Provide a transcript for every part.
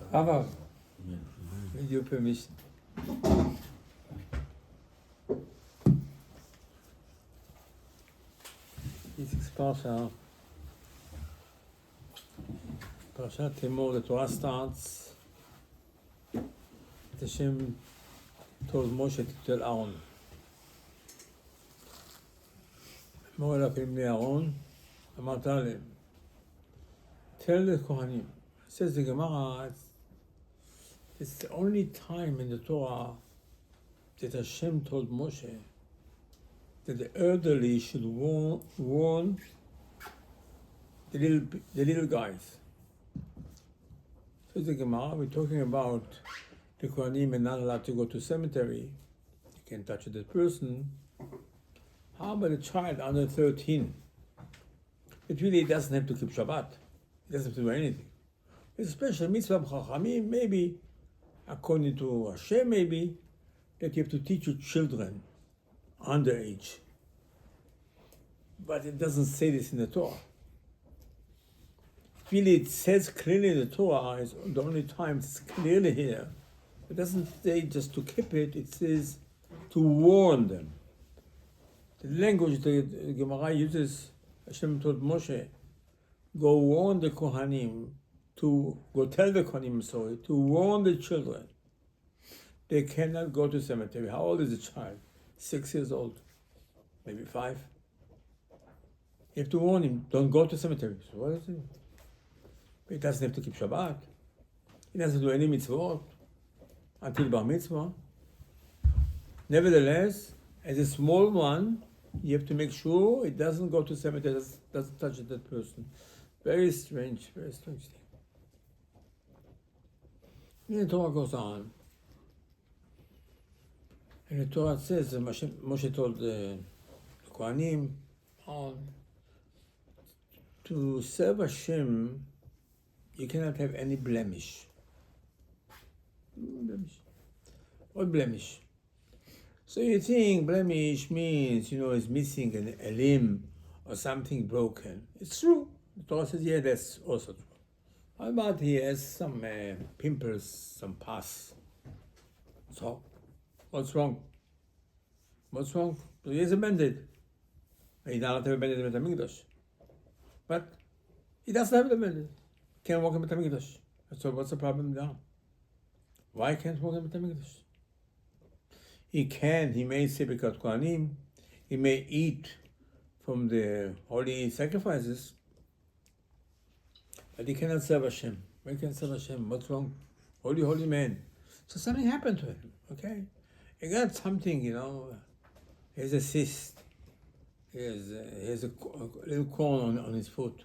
Rabbi, with your permission. This is Parshat Emor. The Torah starts. Hashem told Moshe to tell Aaron. אמור אליו לבני אהרון, אמרת להם, tell the Kohanim. It says the Gemara, it's the only time in the Torah that Hashem told Moshe that the elderly should warn the little guys. Says the Gemara, we're talking about the Kohanim are not allowed to go to cemetery. You can't touch a dead person. How about a child under 13? It really doesn't have to keep Shabbat. It doesn't have to do anything. It's a special mitzvah of Chachamim, maybe, according to Hashem, maybe, that you have to teach your children underage. But it doesn't say this in the Torah. Really, it says clearly in the Torah, it's the only time it's clearly here. It doesn't say just to keep it, it says to warn them. The language the Gemara uses, Hashem told Moshe, go warn the Kohanim, go tell the Kohanim, to warn the children. They cannot go to cemetery. How old is the child? 6 years old, maybe 5. You have to warn him, don't go to cemetery. So what is it? He doesn't have to keep Shabbat. He doesn't do any mitzvot until Bar Mitzvah. Nevertheless, as a small one, you have to make sure it doesn't go to cemetery, doesn't touch that person. Very strange thing. And the Torah goes on. And the Torah says, Moshe told the Kohanim, to serve Hashem, you cannot have any blemish. What blemish? So you think blemish means, it's missing a limb or something broken. It's true. The Torah says, yeah, that's also true. How about he has some pimples, some pus? So, what's wrong? What's wrong? So he has a bandit. He doesn't have a bandit in the Mikdash. But he doesn't have the bandit. Can't walk in the Mikdash. So what's the problem now? Why can't he walk in the Mikdash? He may say Birkat Kohanim, he may eat from the holy sacrifices, but he cannot serve Hashem. Why can't serve Hashem? What's wrong? Holy man. So something happened to him, okay? He got something, he has a cyst. He has a little corn on his foot.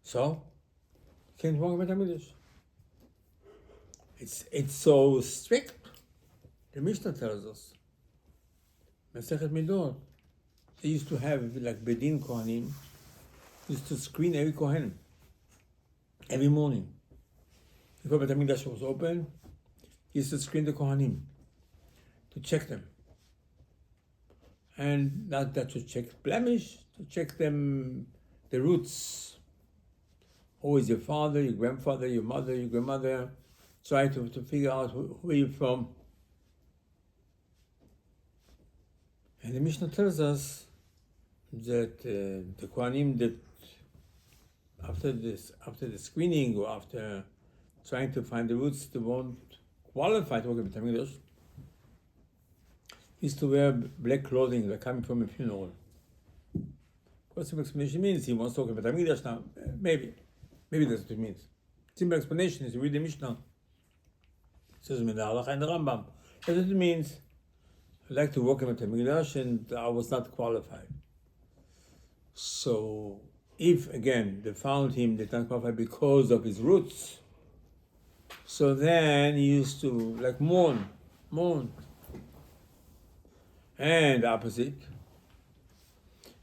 So, he can't walk in the Mikdash. It's so strict. The Mishnah tells us, Masechet Midot, they used to have, like Bedin Kohanim, used to screen every Kohen, every morning. Before Beit HaMikdash was open, he used to screen the Kohanim, to check them. And not that to check blemish, to check them, the roots. Who is your father, your grandfather, your mother, your grandmother? Try to figure out who you're from. And the Mishnah tells us that the Kohanim that after the screening or after trying to find the roots that won't qualify to walk in Beit HaMikdash, used to wear black clothing like coming from a funeral. What simple explanation means? He wants to walk in Beit HaMikdash now. Maybe that's what it means. Simple explanation is you read the Mishnah. It says in the Halakha and the Rambam. That's what it means. I like to walk in Beit HaMikdash and I was not qualified. So, if again they found him, they not qualified because of his roots, so then he used to mourn. And the opposite,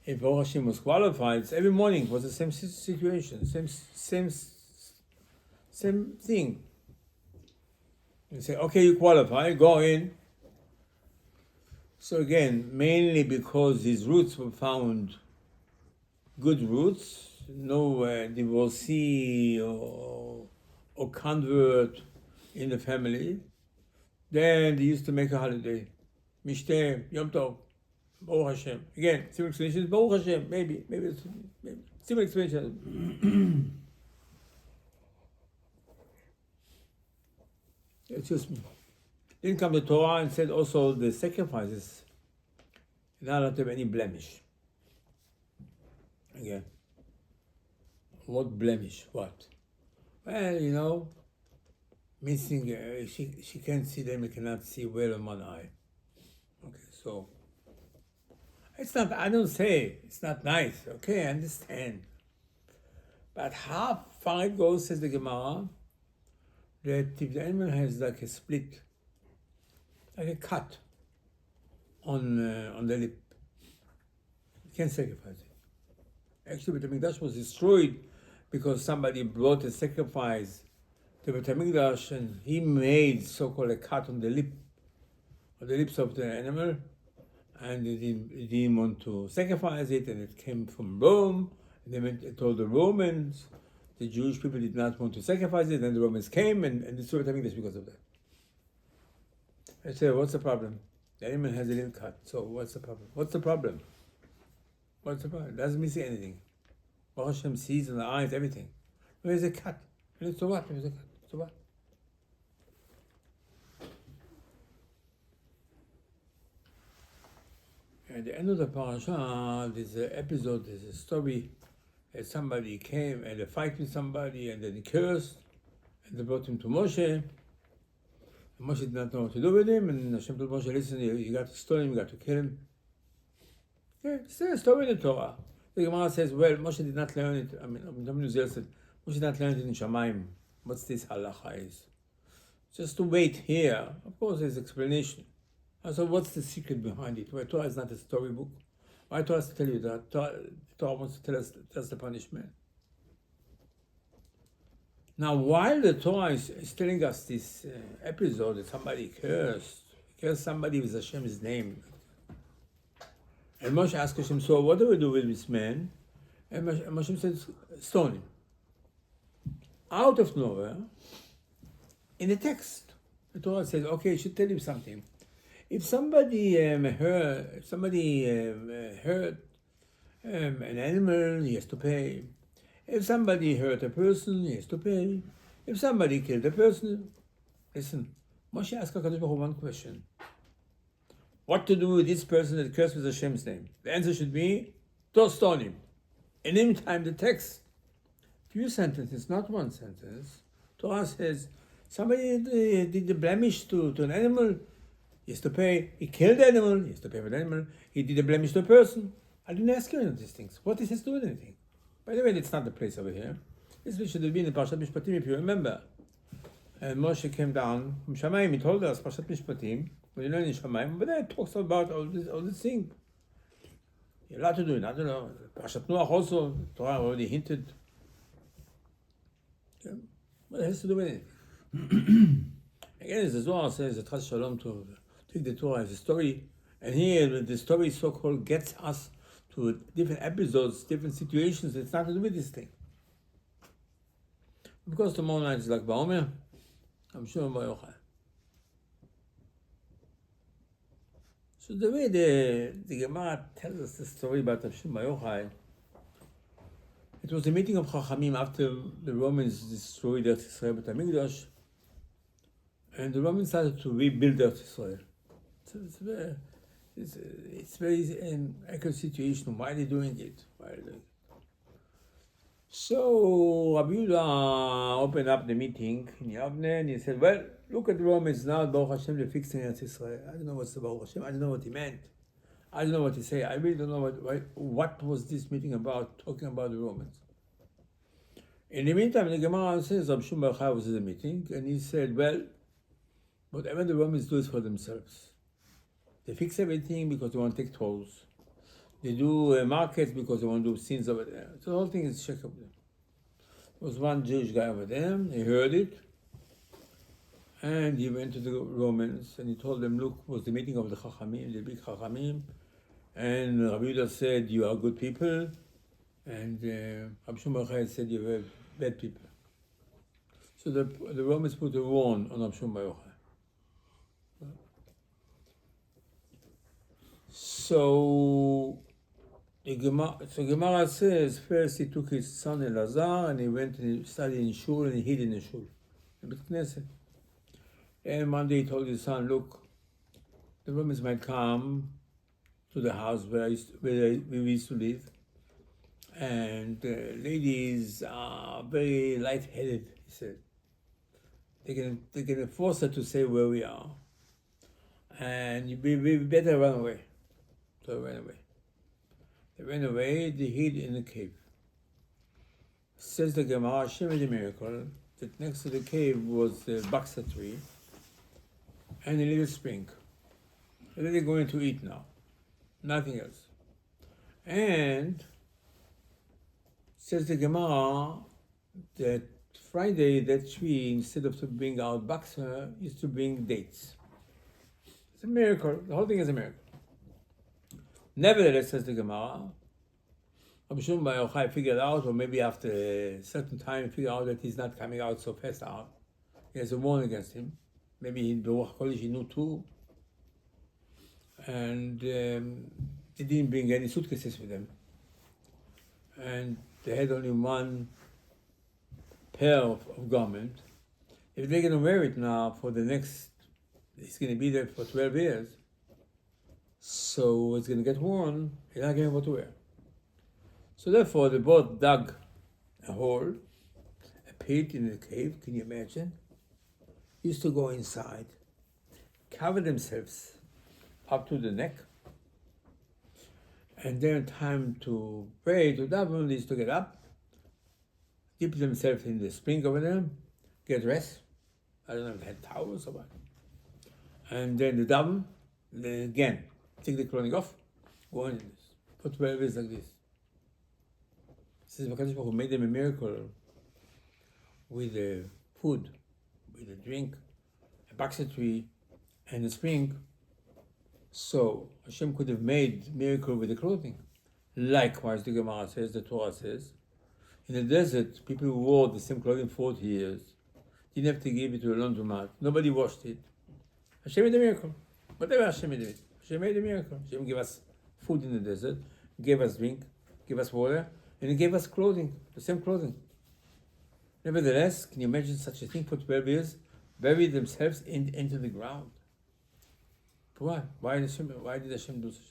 if Hashem was qualified, every morning was the same situation, same thing. You say, okay, you qualify, go in. So again, mainly because his roots were found good roots, no divorcee or or convert in the family, then they used to make a holiday. Mishte, Yom Tov, Baruch Hashem. Again, simple explanation is Baruch Hashem, maybe simple explanation. Excuse me. Then come the Torah and said also the sacrifices not allowed to have any blemish. Again, what blemish? What? Well, missing. She can't see them. Cannot see well on one eye. Okay, so it's not. I don't say it's not nice. Okay, I understand. But how far it goes, says the Gemara, that if the animal has like a split, like a cut on the lip, you can't sacrifice it. Actually, the Mikdash was destroyed because somebody brought a sacrifice to the Mikdash and he made so-called a cut on the lips of the animal, and they didn't want to sacrifice it, and it came from Rome. And they told the Romans, the Jewish people did not want to sacrifice it, and the Romans came and destroyed the Mikdash because of that. I said, what's the problem? The animal has a little cut, so what's the problem? What's the problem? What's the problem? It doesn't miss anything. Baruch Hashem sees in the eyes everything. There's a cut. So what? There's a cut. So what? At the end of the parasha, there's an episode, there's a story that somebody came and they fight with somebody and then he cursed and they brought him to Moshe. And Moshe did not know what to do with him, and Hashem told Moshe, listen, you got to stone him, you got to kill him. Yeah, it's a story in the Torah. The Gemara says, well, Moshe did not learn it. Somebody said, Moshe did not learn it in Shamayim. What's this halacha is? Just to wait here. Of course, there's explanation. So what's the secret behind it? Why Torah is not a storybook? Why Torah has to tell you that? Torah wants to tell us that's the punishment. Now, while the Torah is telling us this episode that somebody cursed somebody with Hashem's name, and Moshe asked Hashem, so what do we do with this man? And Moshe says, stone him. Out of nowhere, in the text, the Torah says, okay, it should tell you something. If somebody hurt an animal, he has to pay. If somebody hurt a person, he has to pay. If somebody killed a person, listen, Moshe asked HaKadosh Baruch Hu one question. What to do with this person that cursed with Hashem's name? The answer should be, don't stone him. In the meantime, the text, few sentences, not one sentence, Torah says, somebody did the blemish to an animal, he has to pay. He killed the animal, he has to pay for the animal. He did a blemish to a person. I didn't ask you any of these things. What this has to do with anything? By the way, it's not the place over here. This should have been in Parshat Mishpatim, if you remember. And Moshe came down from Shamayim. He told us, Parshat Mishpatim, when you learn in Shamayim, but then it talks about all this thing. You're allowed to do it. I don't know. Parshat Noach also, Torah already hinted. Okay. What it has to do with anything? Again, as the Zohar says, the Tras Shalom to take the Torah as a story. And here, the story so-called gets us to different episodes, different situations. It's not to do with this thing. Because tomorrow night is like BaOmer, I'm sure Yochai. So the way the Gemara tells us the story about Hashem Yochai, it was a meeting of Chachamim after the Romans destroyed Eretz Israel with Hamikdash, and the Romans started to rebuild Eretz Israel. So it's very accurate situation. Why are they doing it? So Rabbi Aderet opened up the meeting in Yavne and he said, well, look at the Romans now, Baruch Hashem, they're fixing Eretz Israel. I don't know what's the Baruch Hashem. I don't know what he meant. I don't know what he said. I really don't know what was this meeting about, talking about the Romans. In the meantime, the Gemara says, Rabbi Shimon Bar Yochai was at the meeting and he said, well, whatever the Romans do is for themselves. They fix everything because they want to take tolls. They do markets because they want to do scenes over there. So the whole thing is check up there. There was one Jewish guy over there, he heard it, and he went to the Romans and he told them, look, it was the meeting of the Chachamim, the big Chachamim, and Rabbi Aderet said, you are good people, and Rabbi Shimon Bar Yochai said, you are bad people. So the Romans put a warn on Hashem BaOmer. So Gemara says first he took his son Elazar and he went and he studied in shul and he hid in the shul, in the Knesset. And one day he told his son, look, the Romans might come to the house where we used to live, and ladies are very light-headed, he said. They're gonna force her to say where we are, and we better run away. So they ran away. They ran away, they hid in a cave. Says the Gemara, Hashem made a miracle, that next to the cave was the baksa tree and a little spring. And then they're going to eat now. Nothing else. And says the Gemara that Friday that tree, instead of to bring out baksa, used to bring dates. It's a miracle. The whole thing is a miracle. Nevertheless, says the Gemara, Rabbi BaOmer figured out, or maybe after a certain time figured out that he's not coming out so fast out. He has a warning against him. Maybe in Beruach Kodesh he knew too. And they didn't bring any suitcases with them. And they had only one pair of garments. If they're going to wear it now for the next, it's going to be there for 12 years. So it's going to get worn, they're not going to have what to wear. So therefore, they both dug a hole, a pit in the cave, can you imagine? Used to go inside, cover themselves up to the neck, and then time to pray, to daven, they used to get up, dip themselves in the spring over there, get rest. I don't know if they had towels or what. And then the daven, then again, take the clothing off, go in this. For 12 years like this. This is HaKadosh Baruch Hu made them a miracle with the food, with the drink, a baksa tree, and a spring. So Hashem could have made miracle with the clothing. Likewise, the Gemara says, the Torah says, in the desert, people who wore the same clothing 40 years didn't have to give it to a laundromat. Nobody washed it. Hashem made a miracle. Whatever Hashem did. Hashem made a miracle. Hashem gave us food in the desert, gave us drink, gave us water, and He gave us clothing, the same clothing. Nevertheless, can you imagine such a thing for 12 years? Bury themselves into the ground. For what? Why did Hashem do such?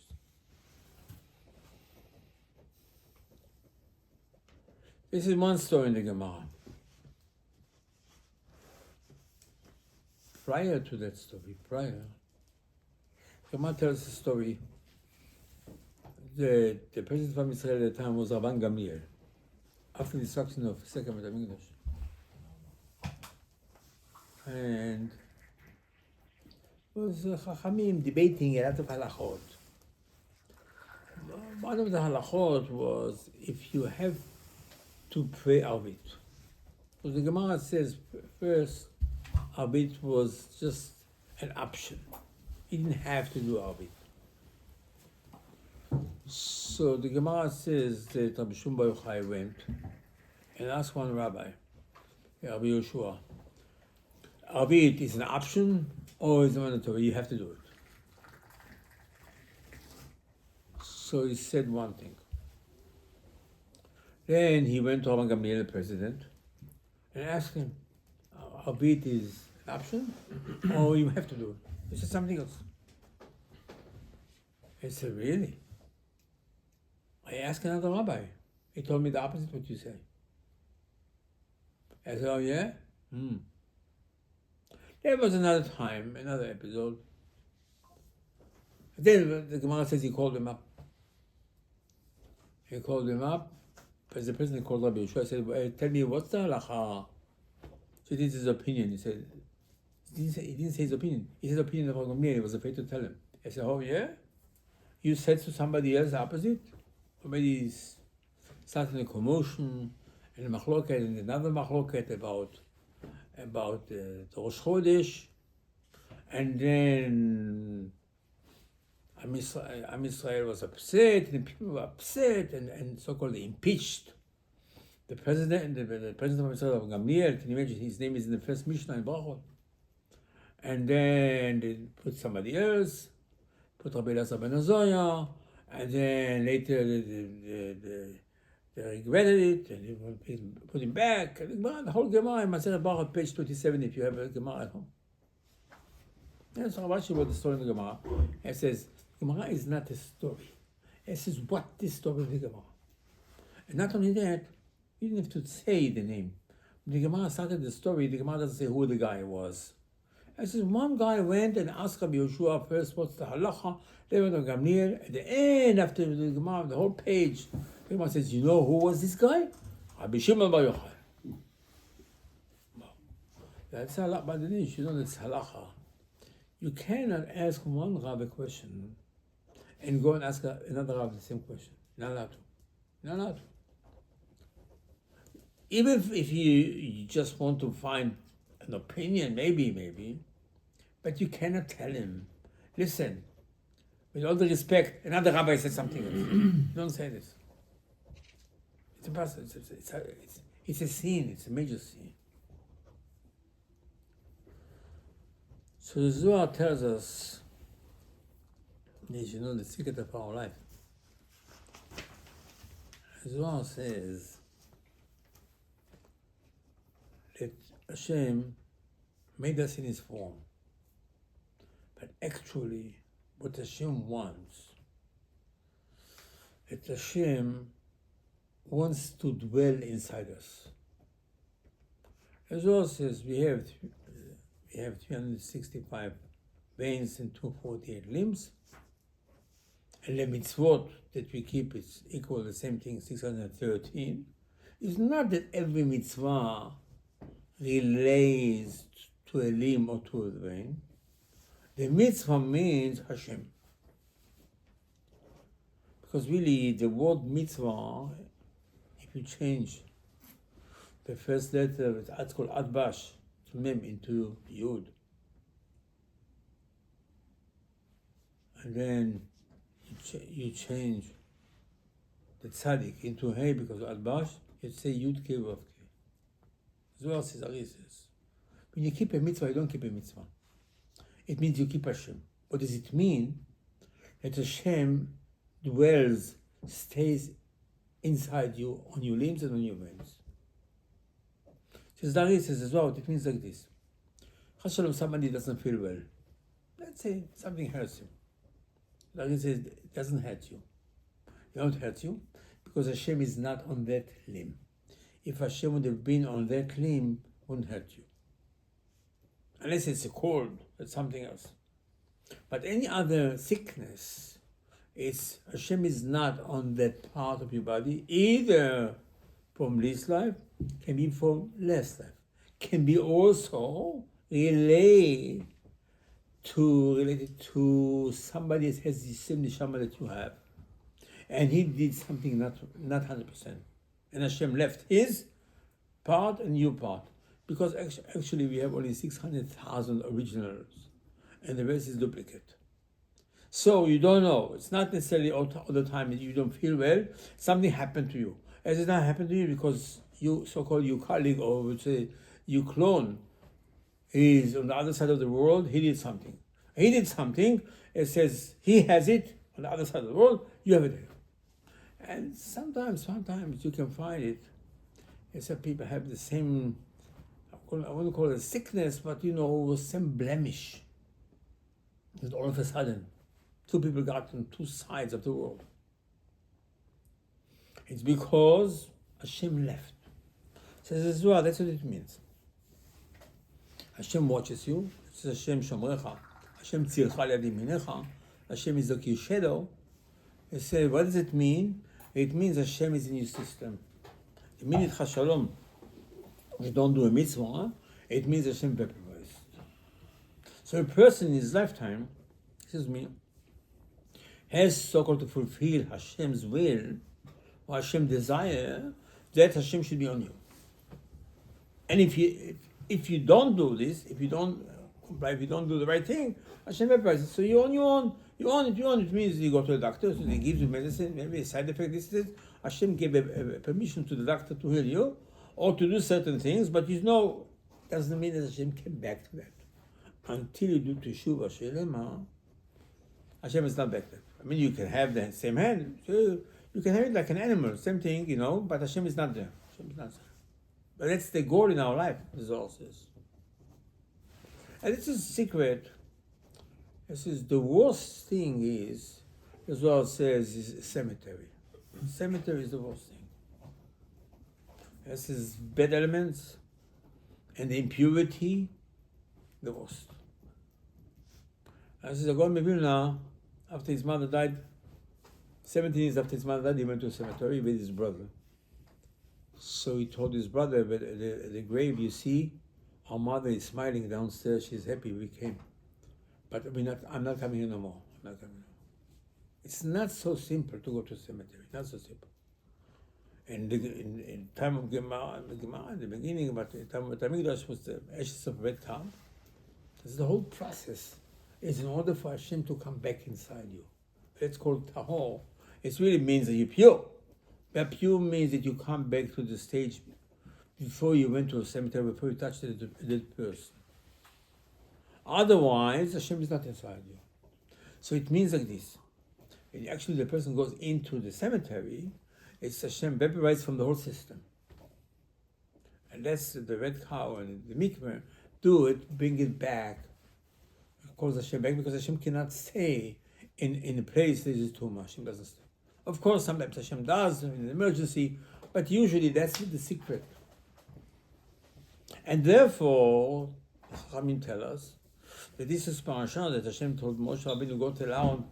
This is one story in the Gemara. Prior to that story, Gemara tells a story. The president from Israel at the time was Rabban Gamliel, after the destruction of Second Beit HaMikdash. And it was Chachamim debating a lot of halachot. One of the halachot was if you have to pray Arvit. So the Gemara says first, Arvit was just an option. You didn't have to do Arvit. So the Gemara says that Rabbi BaOmer went and asked one rabbi, Rabbi Yoshua, Arvit is an option or is it mandatory? You have to do it. So he said one thing. Then he went to Rabban Gamliel, the president, and asked him, Arvit is an option or you have to do it? He said something else. He said, really? I asked another rabbi. He told me the opposite of what you say. I said, oh yeah? There was another time, another episode. Then the Gemara says he called him up. He called him up, as the president called Rabbi Yoshua, said, well, tell me, what's the halacha? So this is his opinion. He said, he didn't say his opinion. He said his opinion of Rabbi Gamliel. He was afraid to tell him. I said, oh yeah? You said to somebody else the opposite? Or maybe he's starting a commotion and a machloket and another machloket about the Rosh Chodesh, and then Am Israel was upset, and people were upset, and so-called impeached the president of Israel, Gamliel, can you imagine, his name is in the first Mishnah in Brachot. And then they put somebody else, put Rabbi Elazar ben Azariah, and then later they regretted it, and they put him back. And the whole Gemara in Masechet Brachot, page 27, if you have a Gemara at home. And so Rashi wrote the story in the Gemara. It says, Gemara is not a story. It says, what this story of the Gemara? And not only that, you didn't have to say the name. When the Gemara started the story, the Gemara doesn't say who the guy was. It says, one guy went and asked Rabbi Yoshua first, what's the halacha? They went to Gamliel. At the end, after the Gemara, the whole page, the Gemara says, you know who was this guy? Rabbi Shimon Bar Yochai. That's halacha, but then you know that's halacha. You cannot ask one Rav a question and go and ask another Rav the same question. Not allowed to. Not allowed to. Even if you just want to find an opinion, maybe, but you cannot tell him, listen, with all the respect, another rabbi said something else. Don't say this. It's impossible. It's a sin. It's a major sin. So the Zohar tells us, as you know, the secret of our life. The Zohar says that Hashem made us in His form, but actually, what Hashem wants, that Hashem wants to dwell inside us. The Zohar says we have 365 veins and 248 limbs, and the mitzvot that we keep is equal to the same thing, 613. It's not that every mitzvah relates to a limb or to a vein. The mitzvah means Hashem. Because really, the word mitzvah, if you change the first letter, it's called Adbash, to Mem into Yud. And then you change the tzaddik into Hey because of Adbash, you say Yud Kei Vav Kei. Zohar says, Ari says, when you keep a mitzvah, you don't keep a mitzvah. It means you keep Hashem. What does it mean? That Hashem dwells, stays inside you, on your limbs and on your veins. Says Dari says as well, it means like this. Hashem, somebody doesn't feel well. Let's say something hurts him. Dari says it doesn't hurt you. It won't hurt you because Hashem is not on that limb. If Hashem would have been on that limb, it wouldn't hurt you. Unless it's a cold, it's something else. But any other sickness, Hashem is not on that part of your body, either from this life, can be from last life, can be also related to somebody that has the same neshama that you have, and he did something not 100%, and Hashem left his part and your part, because actually we have only 600,000 originals, and the rest is duplicate. So you don't know. It's not necessarily all the time that you don't feel well. Something happened to you. As it not happened to you because you, so-called your colleague, or would say your clone, is on the other side of the world. He did something. It says he has it on the other side of the world. You have it. And sometimes you can find it. Some people have the same, I wouldn't call it a sickness, but same blemish. And all of a sudden, two people got on two sides of the world. It's because Hashem left. Says as well, that's what it means. Hashem watches you. It says Hashem shomrecha. Hashem tzircha liad yaminecha. Hashem is like your shadow. It says, what does it mean? It means Hashem is in your system. The minute Hashalom, you don't do a mitzvah, it means Hashem vaporized. So a person in his lifetime, has so-called to fulfill Hashem's will, or Hashem's desire, that Hashem should be on you. And if you don't do this, if you don't comply, if you don't do the right thing, Hashem vaporizes. So you're on your own. You own it. It means you go to the doctor, so they give you medicine, maybe a side effect, this. Hashem gave a permission to the doctor to heal you or to do certain things, but doesn't mean that Hashem came back to that. Until you do Teshuvah Shelema, Hashem is not back there. I mean, you can have the same hand, so you can have it like an animal, same thing, but Hashem is not there. Hashem is not there. But that's the goal in our life, the Zohar says. And this is a secret. This is the worst thing is, the Zohar says, is cemetery. Cemetery is the worst thing. This is bad elements and the impurity, the worst. This is a Gaon Vilna, after his mother died, 17 years after his mother died, he went to a cemetery with his brother. So he told his brother, but at the grave, you see, our mother is smiling downstairs, she's happy we came. But I'm not coming here no more. I'm not coming no more. It's not so simple to go to a cemetery, not so simple. And in time of Gemara, in the beginning, about the time of Tamigdash was the ashes of red cow. That's the whole process. It's in order for Hashem to come back inside you. That's called tahor. It really means that you're pure. But pure means that you come back to the stage before you went to a cemetery, before you touched the dead person. Otherwise, Hashem is not inside you. So it means like this. When actually the person goes into the cemetery, it's Hashem vaporized from the whole system. And that's the red cow and the mikveh do it, bring it back. It calls Hashem back because Hashem cannot stay in a place that is too much. Hashem doesn't stay. Of course, sometimes Hashem does in an emergency, but usually that's the secret. And therefore, Chachamim tell us that this is parasha that Hashem told Moshe Rabbeinu go tell Aaron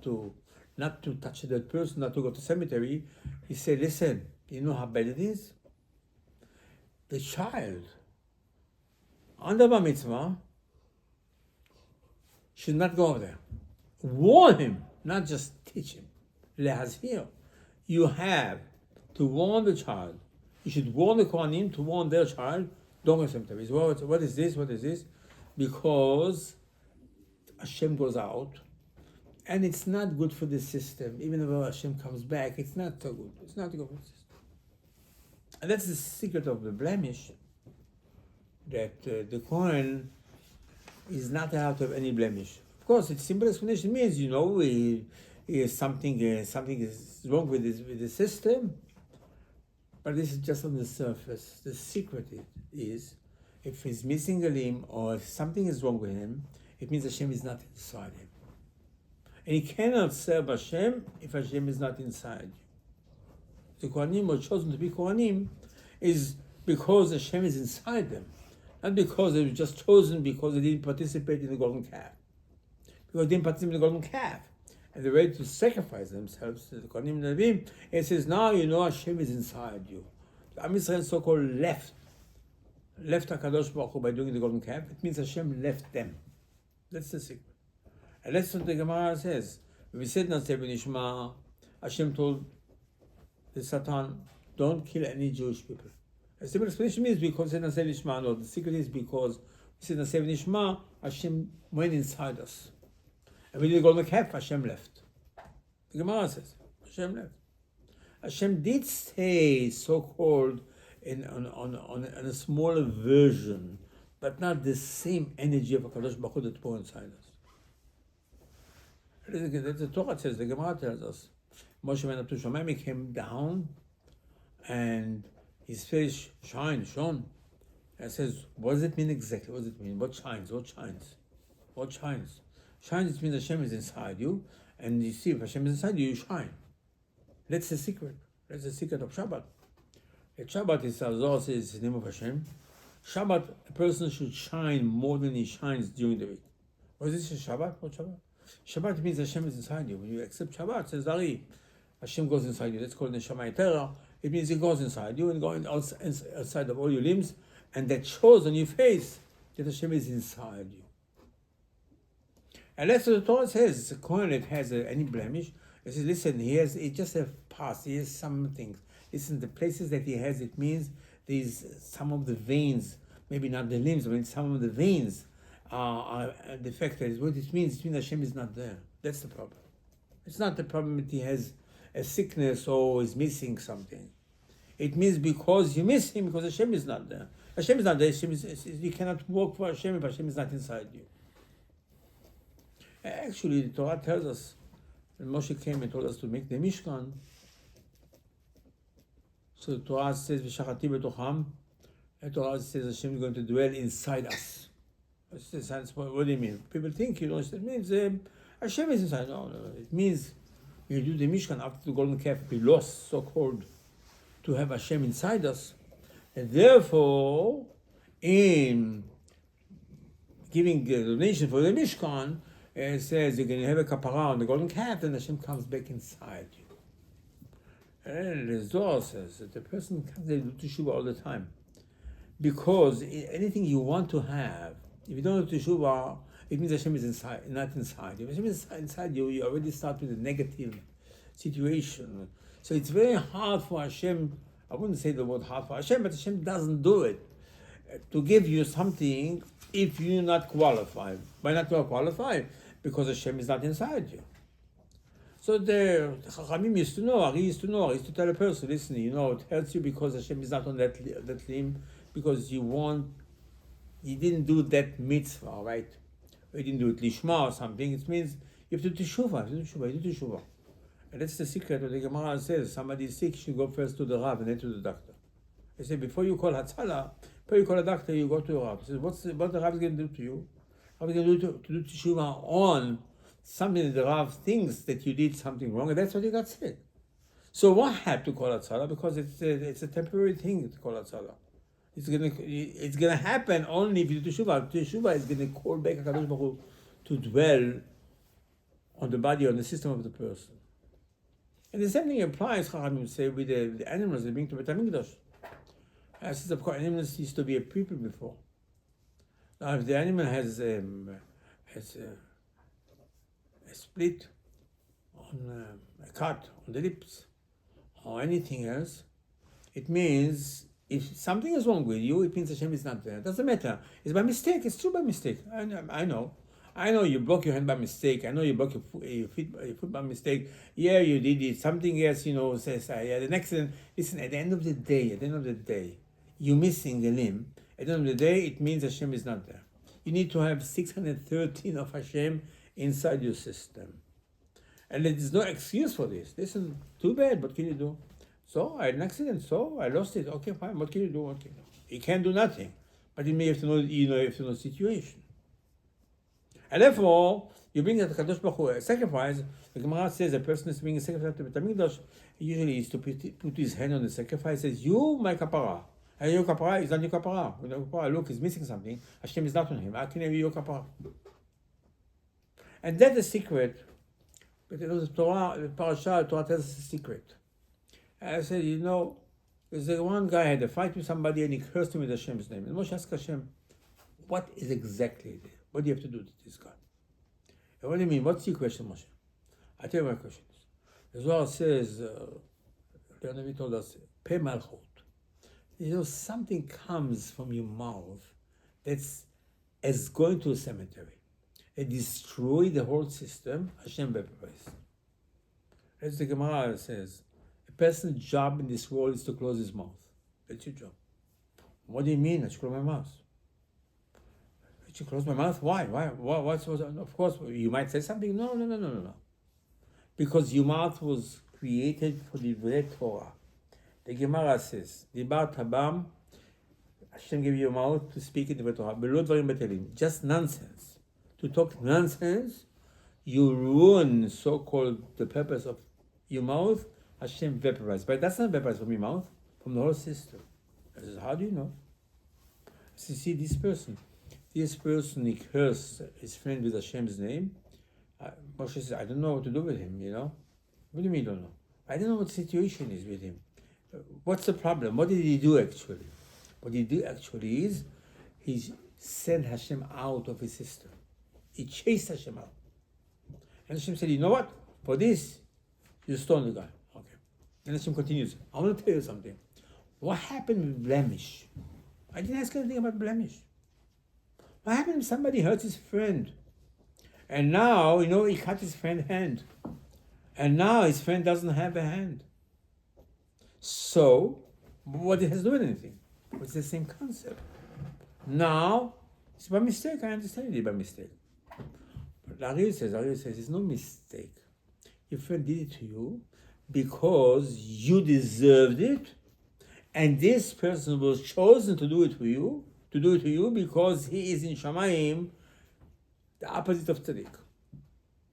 not to touch that person, not to go to cemetery. He said, listen, you know how bad it is? The child, under Bar Mitzvah, should not go over there. Warn him, not just teach him. Lehazhir. You have to warn the child. You should warn the Kohanim to warn their child, don't go to cemetery. What is this? What is this? Because Hashem goes out, and it's not good for the system. Even though Hashem comes back, it's not so good. It's not good for the system. And that's the secret of the blemish, that the Kohen is not allowed to have any blemish. Of course, its simple explanation means, something is wrong with the system, but this is just on the surface. The secret is, if he's missing a limb or if something is wrong with him, it means Hashem is not inside him. And he cannot serve Hashem if Hashem is not inside you. The Kohanim were chosen to be Kohanim is because Hashem is inside them. Not because they were just chosen because they didn't participate in the golden calf. Because they didn't participate in the golden calf. And they're ready to sacrifice themselves to the Kohanim Navim. It says, now you know Hashem is inside you. The Am Yisrael so-called left HaKadosh Baruch Hu by doing the golden calf. It means Hashem left them. That's the secret. And that's what the Gemara says. When we said Naseh B'Nishma, Hashem told the Satan, don't kill any Jewish people. A simple explanation means because we said Naseh B'Nishma, no, the secret is because we said Naseh B'Nishma, Hashem went inside us. And we did the golden calf, Hashem left. The Gemara says, Hashem left. Hashem did stay so-called on a smaller version, but not the same energy of HaKadosh Baruch Hu that poured inside us. The Torah says, the Gemara tells us, Moshe went up to Shamayim, he came down, and his face shone. And it says, what does it mean exactly? What does it mean? What shines? What shines? What shines? Shines, it means Hashem is inside you, and you see, if Hashem is inside you, you shine. That's the secret. That's the secret of Shabbat. At Shabbat, is Zohar says, the name of Hashem. Shabbat, a person should shine more than he shines during the week. What is this Shabbat? What Shabbat? Shabbat means Hashem is inside you. When you accept Shabbat, it says, Ari, Hashem goes inside you. That's called Neshama Yetera. It means He goes inside you and going outside of all your limbs, and that shows on your face that Hashem is inside you. And that's what the Torah says. It's a Kohen that has any blemish. It says, listen, he just has past. He has some things. Listen, the places that he has, it means these some of the veins, maybe not the limbs, but some of the veins are defected. What it means Hashem is not there. That's the problem. It's not the problem that he has a sickness or is missing something. It means because you miss him, because Hashem is not there. Hashem is not there. You cannot work for Hashem if Hashem is not inside you. Actually, the Torah tells us, when Moshe came and told us to make the Mishkan, so the Torah says, "V'shachati b'tocham," the Torah says Hashem is going to dwell inside us. What do you mean? People think, it means Hashem is inside. No. It means when you do the Mishkan after the golden calf, we lost, so-called, to have Hashem inside us. And therefore, in giving the donation for the Mishkan, it says you're going to have a kapara on the golden calf, and Hashem comes back inside you. And the Zohar says that the person comes there to do teshuvah all the time. Because anything you want to have, if you don't do teshuvah, it means Hashem is inside, not inside you. If Hashem is inside you, you already start with a negative situation. So it's very hard for Hashem, I wouldn't say the word hard for Hashem, but Hashem doesn't do it, to give you something if you're not qualified. Why not qualified? Because Hashem is not inside you. So the Chachamim used to know, he used to tell a person, listen, it hurts you because Hashem is not on that limb, because you didn't do that mitzvah, right? Or you didn't do it lishma or something. It means you have to do teshuvah. And that's the secret of the Gemara says, somebody is sick, you should go first to the Rav and then to the doctor. They say, before you call Hatzalah, before you call a doctor, you go to the Rav. He says, what the Rav is going to do to you? Rav is going to do teshuvah on something that the Rav thinks that you did something wrong, and that's what you got sick. So why have to call Hatzalah? Because it's a temporary thing to call Hatzalah. It's gonna happen only if you do teshuvah. Teshuvah is gonna call back HaKadosh Baruch Hu to dwell on the body, on the system of the person. And the same thing applies, Chachamim say, with the animals that bring to Beit HaMikdash. Since of course animals used to be a people before. Now if the animal has a split on a cut on the lips or anything else, it means if something is wrong with you, it means Hashem is not there. It doesn't matter. It's by mistake. It's true by mistake. I know you broke your hand by mistake. I know you broke your foot by mistake. Yeah, you did it. Something else, says, I had an accident. Listen, at the end of the day, you're missing a limb. At the end of the day, it means Hashem is not there. You need to have 613 of Hashem inside your system. And there is no excuse for this. Listen, too bad. What can you do? So I had an accident. So I lost it. Okay, fine. What can you do? You can't do nothing. But you may have to know. You have to know the situation. And therefore, you bring a Kadosh Baruch Hu a sacrifice. The Gemara says a person is bringing a sacrifice to Beit HaMikdash. Usually, is to put his hand on the sacrifice. Says, "You, my kapara." And your kapara is not your kapara. Look, he's missing something. Hashem is not on him. How can I be your kapara? And that's the secret. But the Torah, the parasha, the Torah tells us the secret. I said, there's one guy had a fight with somebody and he cursed him with Hashem's name. And Moshe asked Hashem, what is exactly it? What do you have to do to this guy? And what do you mean? What's your question, Moshe? I tell you my question is. The Zohar says, the Navi told us, Pe malchut. Something comes from your mouth that's as going to a cemetery. It destroys the whole system. Hashem evaporates. As the Gemara says, a person's job in this world is to close his mouth. That's your job. What do you mean? I should close my mouth. I should close my mouth? Why? Of course, you might say something. No. Because your mouth was created for the Torah. The Gemara says, Dibar Tabam, Hashem gave you a mouth to speak in the Torah. Below dvarim betelim. Just nonsense. To talk nonsense, you ruin so-called the purpose of your mouth. Hashem vaporizes. But that's not vaporized from your mouth, from the whole system. I says, how do you know? So you see, this person, he cursed his friend with Hashem's name. Moshe says, I don't know what to do with him, What do you mean you don't know? I don't know what the situation is with him. What's the problem? What did he do actually? What he did actually is, he sent Hashem out of his system. He chased Hashem out. And Hashem said, you know what? For this, you stone the guy. Okay. And Hashem continues, I want to tell you something. What happened with blemish? I didn't ask anything about blemish. What happened if somebody hurts his friend? And now, he cut his friend's hand. And now his friend doesn't have a hand. So, what it has to do with anything? It's the same concept. Now, it's by mistake. I understand it by mistake. But Ariel says, it's no mistake. Your friend did it to you because you deserved it, and this person was chosen to do it to you because he is in Shamayim, the opposite of tzaddik.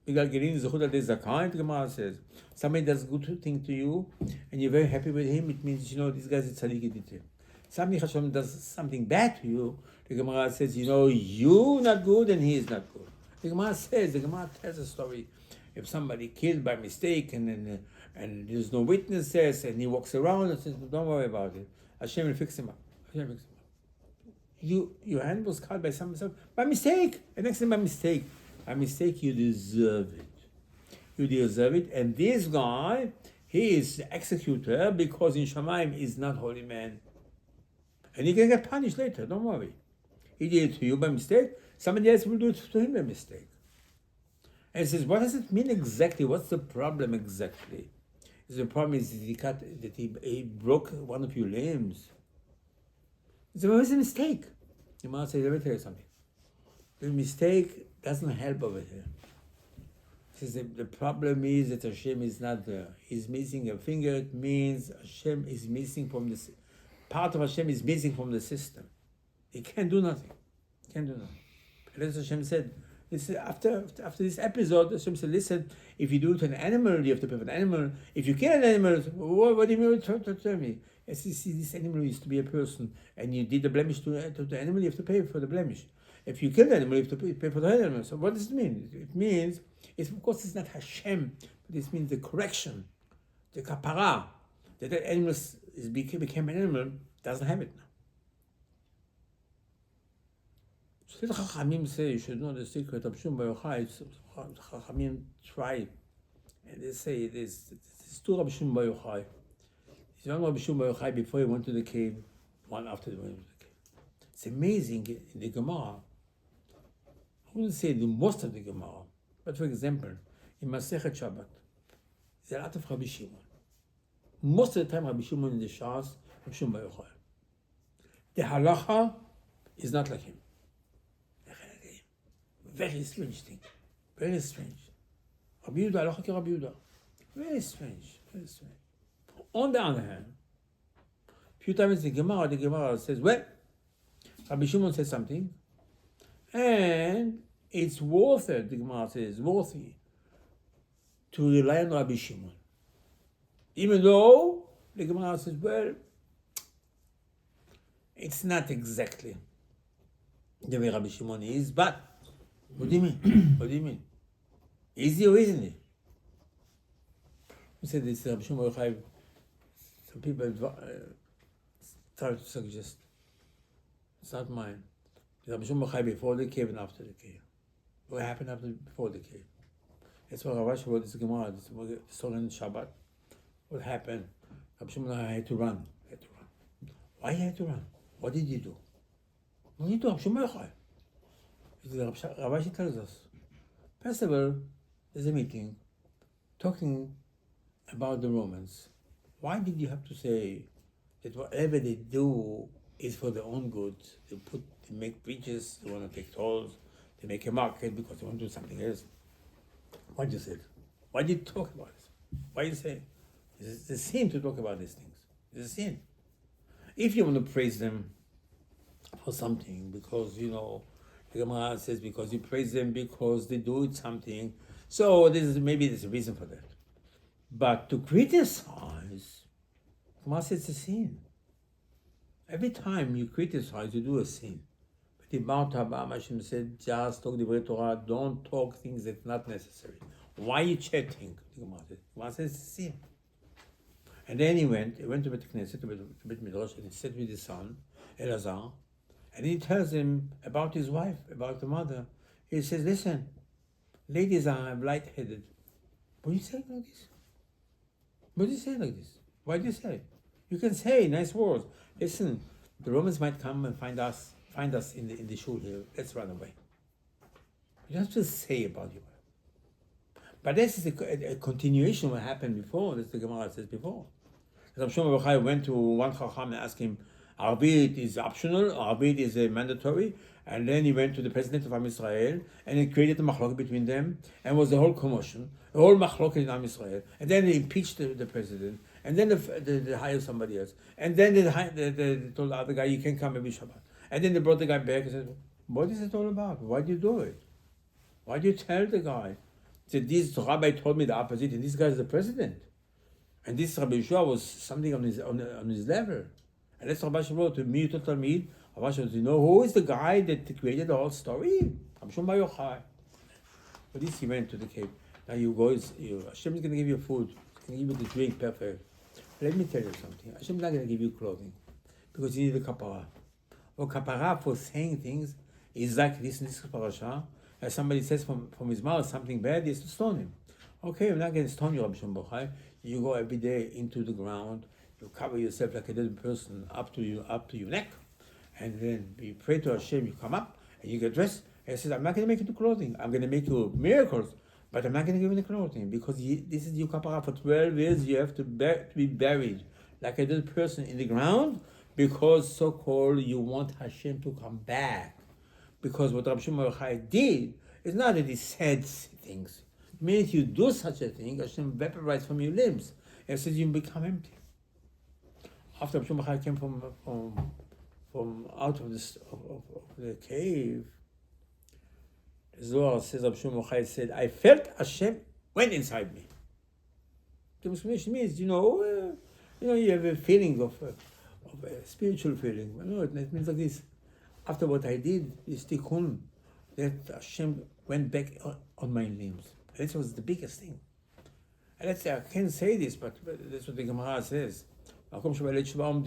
The Gemara says, somebody does a good thing to you, and you're very happy with him, it means, this guy's a tzaddik. Somebody Hashem does something bad to you, the Gemara says, you're not good and he is not good. The Gemara tells a story. If somebody killed by mistake and there's no witnesses and he walks around and says, don't worry about it, Hashem will fix him up. Your hand was cut by someone by mistake. And next time by mistake. By mistake, you deserve it. And this guy, he is the executor because in Shamayim is not holy man. And he can get punished later, don't worry. He did it to you by mistake, somebody else will do it to him by mistake. And he says, what does it mean exactly? What's the problem exactly? The problem is that he broke one of your limbs. So what was a mistake? The man says, let me tell you something. The mistake doesn't help over here. He says the problem is that Hashem is not there. He's missing a finger. It means Hashem is missing from the part of Hashem is missing from the system. He can't do nothing. And as Hashem said, after this episode, Hashem said, listen, if you do it to an animal, you have to pay for an animal. If you kill an animal, what do you mean to tell me? As you see, this animal used to be a person, and you did the blemish to the animal, you have to pay for the blemish. If you kill the animal, you have to pay for the animal. So what does it mean? It means, of course, it's not Hashem, but this means the correction, the kapara, that animal became an animal, doesn't have it now. So the Chachamim say you should know the secret of Shum Yochai. Chachamim try, and they say it is two Rabbi Shum Yochai. It's one Rabbi Shum Yochai before he went to the cave, one after he went to the cave. It's amazing in the Gemara. I wouldn't say the most of the Gemara, but for example, in Masechet Shabbat, there's a lot of Rabbi Shimon. Most of the time, Rabbi Shimon in the Shas, Rabbi Shum Yochai. The halacha is not like him. Very strange thing. Very strange. Rabbi Yehuda, halacha ki Rabbi Yehuda. Very strange. On the other hand, a few times the Gemara says, well, Rabbi Shimon says something, and it's worth it, the Gemara says, worthy to rely on Rabbi Shimon. Even though the Gemara says, well, it's not exactly the way Rabbi Shimon is, but what do you mean? Easy or isn't it? We said this Rabbi Shimon Yochai. Some people try to suggest. It's not mine. Rabbi Shimon Yochai before the cave and after the cave. What happened before the cave? That's why Rav wrote this Gemara, this story in Shabbat. What happened? Rabbi Shimon Yochai had to run. Why he had to run? What did he do? What did he do? Rabbi Shimon Yochai. Rabbi tells us, first of all, there's a meeting talking about the Romans. Why did you have to say that whatever they do is for their own good? They make bridges, they want to take tolls, they make a market because they want to do something else. Why did you say it? Why did you talk about it? Why did you say it? It's a sin to talk about these things. It's a sin. If you want to praise them for something, because, the Gemara says because you praise them because they do something, so maybe there's a reason for that. But to criticize, Gemara says it's a sin. Every time you criticize, you do a sin. But the BaOmer Hashem said, just talk the Torah, don't talk things that's not necessary. Why are you chatting? Gemara says it's a sin. And then he went to Bet Knesset, to Bet Midrash, and he sat with his son, Elazar, and he tells him about his wife, about the mother. He says, listen, ladies are light-headed. What do you say like this? What do you say like this? Why do you say? You can say nice words. Listen, the Romans might come and find us in the shul here. Let's run away. You don't have to say about your wife. But this is a continuation of what happened before. That's the Gemara says before. Rabbi Shimon went to one Chacham and asked him, Arvit is optional, Arvit is mandatory. And then he went to the president of Am Israel and he created a machlok between them and was the whole commotion, the whole machlok in Am Israel. And then they impeached the president. And then they hired somebody else. And then they told the other guy, you can come every Shabbat. And then they brought the guy back and said, what is it all about? Why do you do it? Why do you tell the guy that this rabbi told me the opposite and this guy is the president? And this Rabbi Yeshua was something on his level. And that's Rabbi Shimon to me, to Talmid. Rabbi Shimon, you know who is the guy that created the whole story? Rabbi Shimon Bar Yochai. But this he went to the cave. Now you go, Hashem is going to give you food. He's going to give you the drink, perfect. Let me tell you something. Hashem is not going to give you clothing because you need a kapara. Well, kapara for saying things is like this in this parasha. As somebody says from his mouth something bad, he has to stone him. Okay, I'm not going to stone you, Rabbi Shimon Bar Yochai. You go every day into the ground. You cover yourself like a dead person up to your neck, and then you pray to Hashem. You come up and you get dressed. And he says, "I'm not going to make you the clothing. I'm going to make you miracles, but I'm not going to give you the clothing because this is your kapara. For 12 years you have to be buried like a dead person in the ground because so-called you want Hashem to come back. Because what Rabbi Shimon Bar Yochai did is not that he said things. It means you do such a thing, Hashem evaporates from your limbs and says you become empty. After Rabbi Shimon Bar Yochai came from out of the cave, the Zohar says Rabbi Shimon Bar Yochai said, I felt Hashem went inside me. Demonstration means, you have a feeling of a spiritual feeling. No, it means like this. After what I did, this tikkun, that Hashem went back on my limbs. And this was the biggest thing. And let's say, I can't say this, but that's what the Gemara says. Zohar, Rabbi Shimon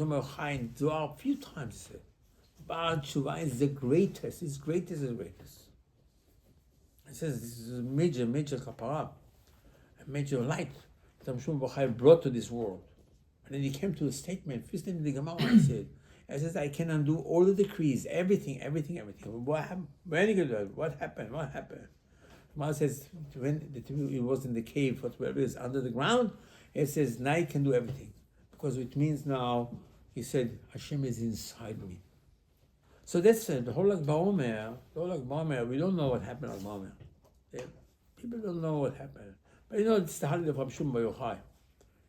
Bar Yochai in Zohar a few times said, Baal Tshuva is the greatest. It's greatest and greatest. It says this is a major kapara, a major light that Rabbi Shimon Bar Yochai brought to this world. And then he came to a statement, first in the Gemara, he said, I can undo all the decrees, everything. What happened? When you do it? What happened? Gemara says, when he was in the cave for 12 years under the ground, it says, now he can do everything. Because it means now, he said, Hashem is inside me. So that's it. The whole BaOmer, we don't know what happened on BaOmer. People don't know what happened. But it's the holiday of Rabbi Shimon Bar Yochai.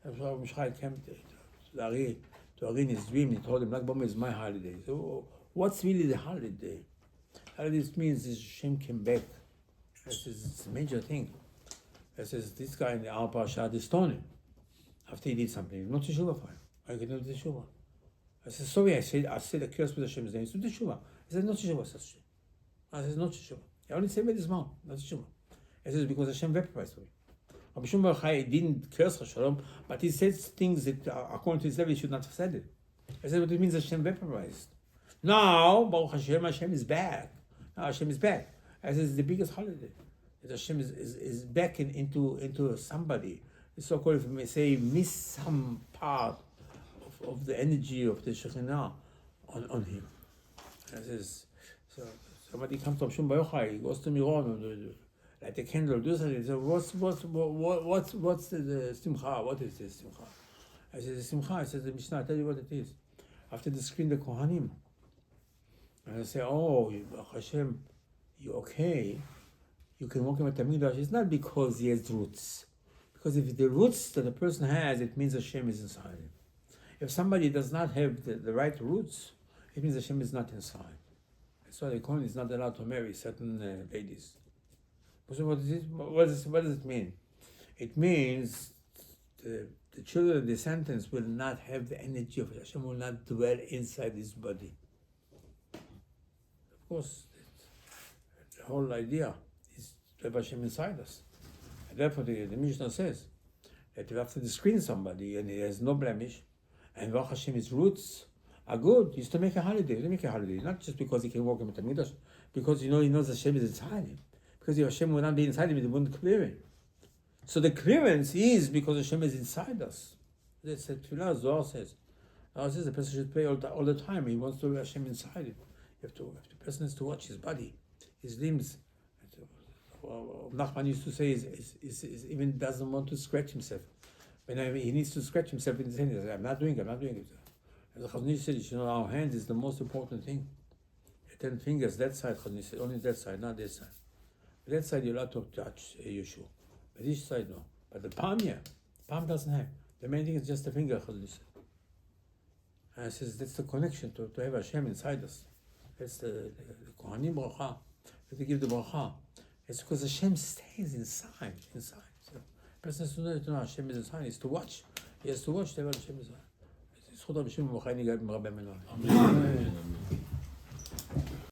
Rabbi Yochai came to Ari in his dream. He told him, BaOmer is my holiday. So what's really the holiday? Holiday means Hashem came back. It's a major thing. It says, this guy in the Al Parasha, they stoned him after he did something. Not teshuva for him. I can do teshuva. I said, sorry, I said a curse with Hashem's name. It's not teshuva. I said, not teshuva, says Hashem. I said, not teshuva. I only said with his mouth, not teshuva. I said, because Hashem vaporized for me. Rabbi Shimon Bar Yochai didn't curse Hashem, but he said things that, according to his level, he should not have said it. I said, what it means Hashem vaporized. Now, Baruch Hashem is back. Now Hashem is back. I said, it's the biggest holiday. That Hashem is back into somebody. It's so-called, if you may say, miss some part of the energy of the Shekhinah on him. And I says, so somebody comes to Rabbi Shimon Bar Yochai, he goes to Miron, light a candle, do something. So what's the simcha? What is this simcha? I said, the simcha. I said, the Mishnah, I'll tell you what it is. After the screen, the Kohanim. And I say, oh, Hashem, you okay? You can walk in with Tamigdash. It's not because he has roots. Because if the roots that a person has, it means Hashem is inside him. If somebody does not have the right roots, it means Hashem is not inside. That's why the Kohen is not allowed to marry certain ladies. So what does it mean? It means the children of the descendants will not have the energy of Hashem, will not dwell inside his body. Of course, the whole idea is to have Hashem inside us. And therefore the Mishnah says that if after to screen somebody and he has no blemish, and Baruch Hashem, his roots are good, is to make a holiday. They make a holiday, not just because he can walk in the Midrash, because he knows Hashem is inside him. Because if Hashem would not be inside him, he wouldn't clear him. So the clearance is because Hashem is inside us. That's what Tefillah Zohar says. Zohar says the person should pray all the time. He wants to have Hashem inside him. The person has to watch his body, his limbs. Nachman used to say is even doesn't want to scratch himself. When he needs to scratch himself in his hand, he says, I'm not doing it. As the Chazon Ish said, our hand is the most important thing. 10 fingers, that side, Chazon said, only that side, not this side. That side you're allowed to touch Yeshua, but this side no. But the palm, yeah, palm doesn't have. The main thing is just the finger, Chazon said. And it says that's the connection to have Hashem inside us. That's the Kohanim bracha. We have to give the bracha. It's because Hashem stays inside. So, person has to know Hashem is inside. He has to watch. He has to watch that Hashem is inside. Amen.